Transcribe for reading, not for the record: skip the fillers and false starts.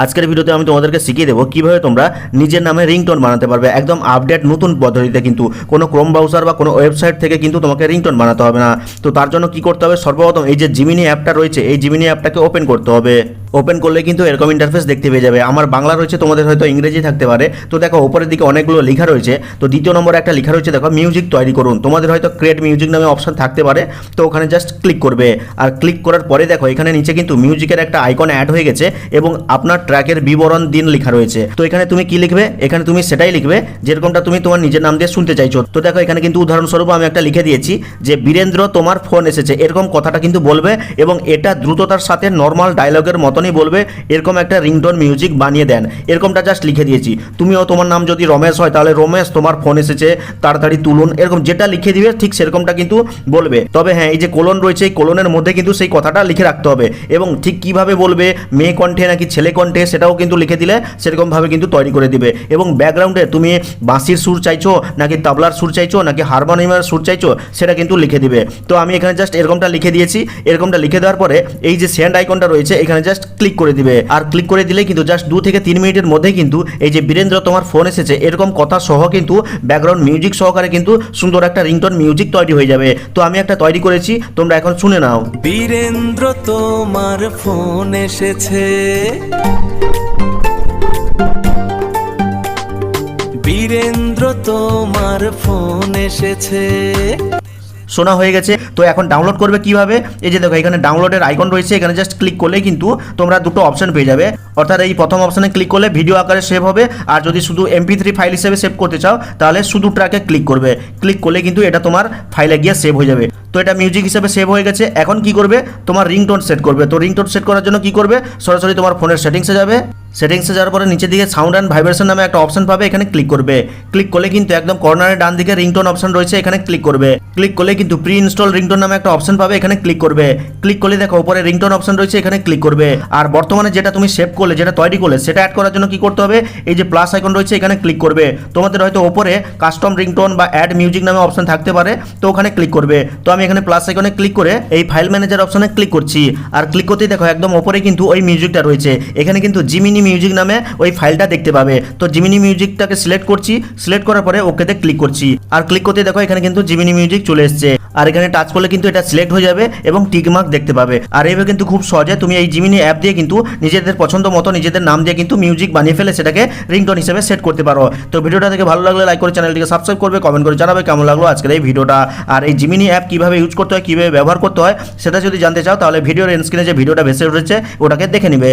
আজকের ভিডিওতে আমি তোমাদেরকে শিখিয়ে দেবো কিভাবে তোমরা নিজের নামে রিংটোন বানাতে পারবে, একদম আপডেট নতুন পদ্ধতিতে। কিন্তু কোনো ক্রোম ব্রাউজার বা কোনো ওয়েবসাইট থেকে কিন্তু তোমাকে রিংটোন বানাতে হবে না। তো তার জন্য কি করতে হবে, সর্বপ্রথম এই যে জিমিনি অ্যাপটা রয়েছে, এই জিমিনি অ্যাপটাকে ওপেন করতে হবে। ওপেন করলে কিন্তু এরকম ইন্টারফেস দেখতে পেয়ে যাবে। আমার বাংলা রয়েছে, তোমাদের হয়তো ইংরেজি থাকতে পারে। তো দেখো উপরের দিকে অনেকগুলো লেখা রয়েছে। তো দ্বিতীয় নম্বরে একটা লেখা রয়েছে, দেখো মিউজিক তৈরি করুন। তোমাদের হয়তো ক্রিয়েট মিউজিক নামে অপশন থাকতে পারে। তো ওখানে জাস্ট ক্লিক করবে, আর ক্লিক করার পরে দেখো এখানে নিচে কিন্তু মিউজিকের একটা আইকন অ্যাড হয়ে গেছে এবং আপনার ট্র্যাকের বিবরণ দিন লেখা রয়েছে। তো এখানে তুমি কি লিখবে, এখানে তুমি সেটাই লিখবে যেরকমটা তুমি তোমার নিজের নাম দিয়ে শুনতে চাইছো। তো দেখো এখানে কিন্তু উদাহরণস্বরূপ আমি একটা লিখে দিয়েছি যে বীরেন্দ্র তোমার ফোন এসেছে, এরকম কথাটা কিন্তু বলবে এবং এটা দ্রুততার সাথে নর্মাল ডায়লগের মতনই বলবে। এরকম একটা রিংটোন মিউজিক বানিয়ে দেন, এরকমটা জাস্ট লিখে দিয়েছি। তুমিও তোমার নাম যদি রমেশ হয় তাহলে রমেশ তোমার ফোন এসেছে, তাড়াতাড়ি তুলুন, এরকম যেটা লিখে দিবে ঠিক সেরকমটা কিন্তু বলবে। তবে হ্যাঁ, এই যে কোলন রয়েছে, এই কোলনের মধ্যে কিন্তু সেই কথাটা লিখে রাখতে হবে এবং ঠিক কিভাবে বলবে, মেয়ে কণ্ঠে নাকি ছেলে কণ্ঠে, সেটাও কিন্তু লিখে দিলে সেরকমভাবে কিন্তু তৈরি করে দিবে। এবং ব্যাকগ্রাউন্ডে তুমি বাঁশির সুর চাইছো নাকি তবলার সুর চাইছো নাকি হারমোনিয়ামের সুর চাইছো সেটা কিন্তু লিখে দিবে। তো আমি এখানে জাস্ট এরকমটা লিখে দিয়েছি। এরকমটা লিখে দেওয়ার পরে এই যে সেন্ড আইকনটা রয়েছে এখানে জাস্ট ক্লিক করে দিবে। আর ক্লিক করে দিলে কিন্তু জাস্ট 2 থেকে 3 মিনিটের মধ্যে কিন্তু এই যে বীরেন্দ্র তোমার ফোন এসেছে এরকম কথা সহ কিন্তু ব্যাকগ্রাউন্ড মিউজিক সহকারে কিন্তু সুন্দর একটা রিংটোন মিউজিক তৈরি হয়ে যাবে। তো আমি একটা তৈরি করেছি, তোমরা এখন শুনে নাও। বীরেন্দ্র তোমার ফোন এসেছে, বীরেন্দ্র তোমার ফোন এসেছে। শোনা হয়ে গেছে। তো এখন ডাউনলোড করবে কিভাবে, এই যে দেখো এখানে ডাউনলোডের আইকন রয়েছে, এখানে জাস্ট ক্লিক করলে কিন্তু তোমরা দুটো অপশন পেয়ে যাবে। অর্থাৎ এই প্রথম অপশনে ক্লিক করলে ভিডিও আকারে সেভ হবে, আর যদি শুধু MP3 ফাইল হিসেবে সেভ করতে চাও তাহলে শুধু ট্র্যাকে ক্লিক করবে। ক্লিক করলে কিন্তু এটা তোমার ফাইলে গিয়ে সেভ হয়ে যাবে। তো এটা মিউজিক হিসেবে সেভ হয়ে গেছে। এখন কি করবে, তোমার রিংটোন সেট করবে। তো রিংটোন সেট করার জন্য কি করবে, সরাসরি তোমার ফোনের সেটিংসে যাবে। সেটিংসে যাওয়ার পরে নিচের দিকে সাউন্ড অ্যান্ড ভাইব্রেশন নামে একটা অপশন পাবে, এখানে ক্লিক করবে। ক্লিক করলে কিন্তু একদম কর্নারের ডান দিকে রিংটোন অপশন রয়েছে, এখানে ক্লিক করবে। ক্লিক করলে কিন্তু প্রি ইনস্টল রিংটোন নামে একটা অপশন পাবে, এখানে ক্লিক করবে। ক্লিক করলে দেখো উপরে রিংটোন অপশন রয়েছে, এখানে ক্লিক করবে। আর বর্তমানে যেটা তুমি সেভ করলে, যেটা তৈরি করলে, সেটা অ্যাড করার জন্য কি করতে হবে, এই যে প্লাস আইকন রয়েছে এখানে ক্লিক করবে। তোমাদের হয়তো উপরে কাস্টম রিংটোন বা অ্যাড মিউজিক নামে অপশন থাকতে পারে, তো ওখানে ক্লিক করবে। তো আমি এখানে প্লাস আইকনে ক্লিক করে এই ফাইল ম্যানেজার অপশনে ক্লিক করছি। আর ক্লিক করতেই দেখো একদম উপরে কিন্তু ওই মিউজিকটা রয়েছে, এখানে কিন্তু জিমিনি মিউজিক নামে ওই ফাইলটা দেখতে পাবে। তো জিমিনি মিউজিকটাকে সিলেক্ট করছি, সিলেক্ট করার পরে ওকেতে ক্লিক করছি। আর ক্লিক করতে দেখো এখানে কিন্তু জিমিনি মিউজিক চলে এসেছে। আর এখানে টাচ করলে কিন্তু এটা সিলেক্ট হয়ে যাবে এবং টিক মার্ক দেখতে পাবে। আর এইভাবে কিন্তু খুব সহজে তুমি এই জিমিনি অ্যাপ দিয়ে কিন্তু নিজেদের পছন্দ মতো নিজেদের নাম দিয়ে কিন্তু মিউজিক বানিয়ে ফেলে সেটাকে রিংটোন হিসেবে সেট করতে পারো। তো ভিডিওটা থেকে ভালো লাগলে লাইক করে চ্যানেলটিকে সাবস্ক্রাইব করবে, কমেন্ট করে জানাবে কেমন লাগলো আজকের এই ভিডিওটা। আর এই জিমিনি অ্যাপ কিভাবে ইউজ করতে হয়, কিভাবে ব্যবহার করতে হয় সেটা যদি জানতে চাও তাহলে ভিডিওর স্ক্রিনে যে ভিডিওটা ভেসে উঠেছে ওটাকে দেখে নিবে।